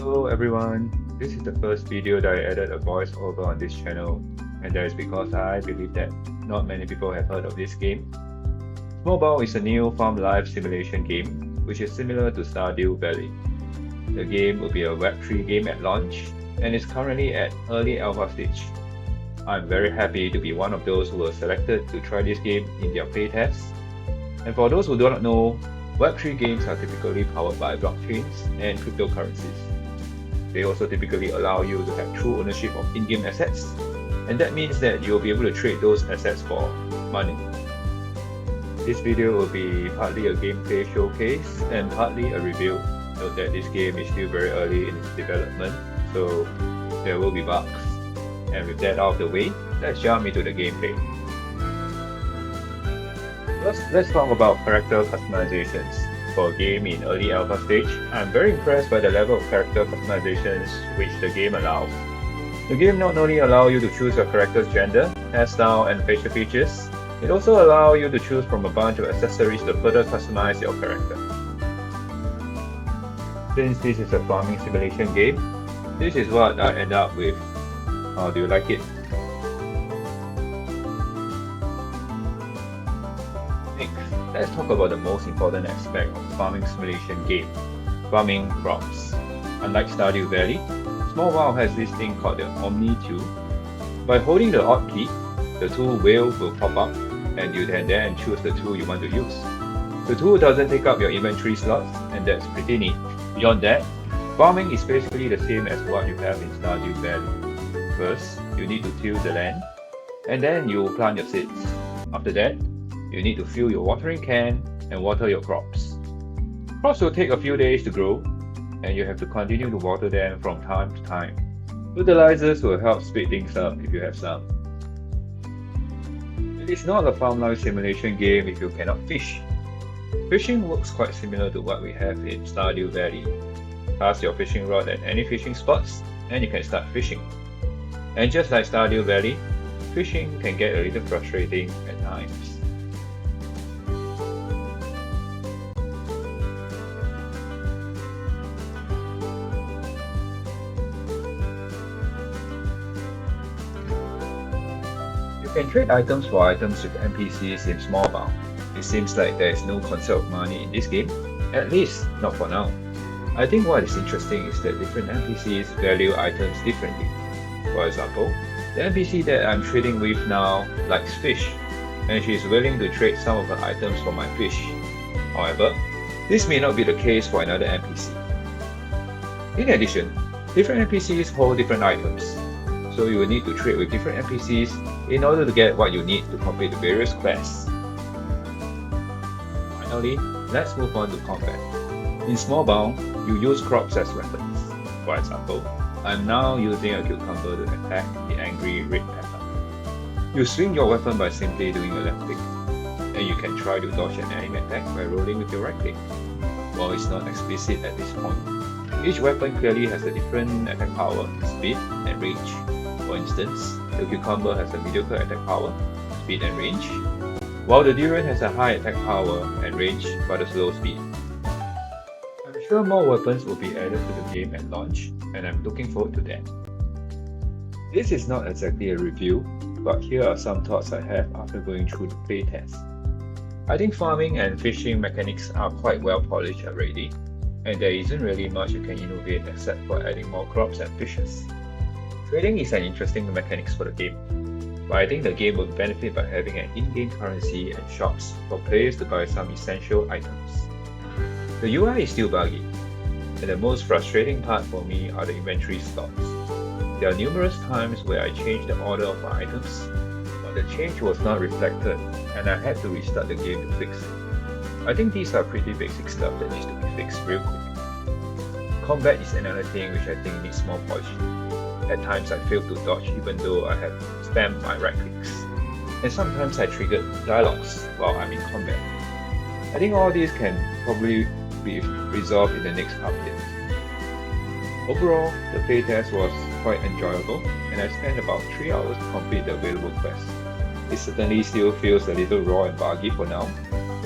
Hello everyone, this is the first video that I added a voiceover on this channel, and that is because I believe that not many people have heard of this game. Smolbound is a new farm life simulation game, which is similar to Stardew Valley. The game will be a Web3 game at launch, and is currently at early alpha stage. I'm very happy to be one of those who were selected to try this game in their playtest. And for those who do not know, Web3 games are typically powered by blockchains and cryptocurrencies. They also typically allow you to have true ownership of in-game assets, and that means that you'll be able to trade those assets for money. This video will be partly a gameplay showcase and partly a review. Note that this game is still very early in its development, so there will be bugs. And with that out of the way, let's jump into the gameplay. First, let's talk about character customizations. For a game in early alpha stage, I'm very impressed by the level of character customizations which the game allows. The game not only allows you to choose your character's gender, hairstyle, and facial features, it also allows you to choose from a bunch of accessories to further customize your character. Since this is a farming simulation game, this is what I end up with. How do you like it? Next, let's talk about the most important aspect of farming simulation game, farming crops. Unlike Stardew Valley, Smolbound has this thing called the omni-tool. By holding the Alt key, the tool wheel will pop up and you can then choose the tool you want to use. The tool doesn't take up your inventory slots, and that's pretty neat. Beyond that, farming is basically the same as what you have in Stardew Valley. First, you need to till the land, and then you plant your seeds. After that, you need to fill your watering can and water your crops. Crops will take a few days to grow, and you have to continue to water them from time to time. Fertilizers will help speed things up if you have some. It is not a farm life simulation game if you cannot fish. Fishing works quite similar to what we have in Stardew Valley. Cast your fishing rod at any fishing spots, and you can start fishing. And just like Stardew Valley, fishing can get a little frustrating at times. You can trade items for items with NPCs in Smolbound. It seems like there is no concept of money in this game, at least not for now. I think what is interesting is that different NPCs value items differently. For example, the NPC that I'm trading with now likes fish, and she is willing to trade some of her items for my fish. However, this may not be the case for another NPC. In addition, different NPCs hold different items, so you will need to trade with different NPCs in order to get what you need to complete the various quests. Finally, let's move on to combat. In Smolbound, you use crops as weapons. For example, I'm now using a cucumber to attack the angry red pepper. You swing your weapon by simply doing a left click, and you can try to dodge an enemy attack by rolling with your right click. While it's not explicit at this point, each weapon clearly has a different attack power, speed, and range. For instance, the cucumber has a mediocre attack power, speed, and range, while the durian has a high attack power and range but a slow speed. I'm sure more weapons will be added to the game at launch, and I'm looking forward to that. This is not exactly a review, but here are some thoughts I have after going through the playtest. I think farming and fishing mechanics are quite well polished already, and there isn't really much you can innovate except for adding more crops and fishes. Trading is an interesting mechanics for the game, but I think the game will benefit by having an in-game currency and shops for players to buy some essential items. The UI is still buggy, and the most frustrating part for me are the inventory slots. There are numerous times where I changed the order of my items, but the change was not reflected, and I had to restart the game to fix it. I think these are pretty basic stuff that needs to be fixed real quick. Combat is another thing which I think needs more polishing. At times I failed to dodge even though I have spammed my right clicks, and sometimes I triggered dialogues while I'm in combat. I think all these can probably be resolved in the next update. Overall, the playtest was quite enjoyable, and I spent about 3 hours to complete the available quests. It certainly still feels a little raw and buggy for now,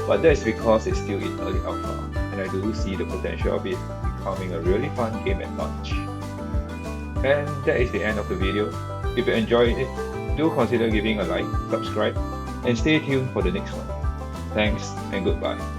but that is because it's still in early alpha, and I do see the potential of it becoming a really fun game at launch. And that is the end of the video. If you enjoyed it, do consider giving a like, subscribe, and stay tuned for the next one. Thanks and goodbye.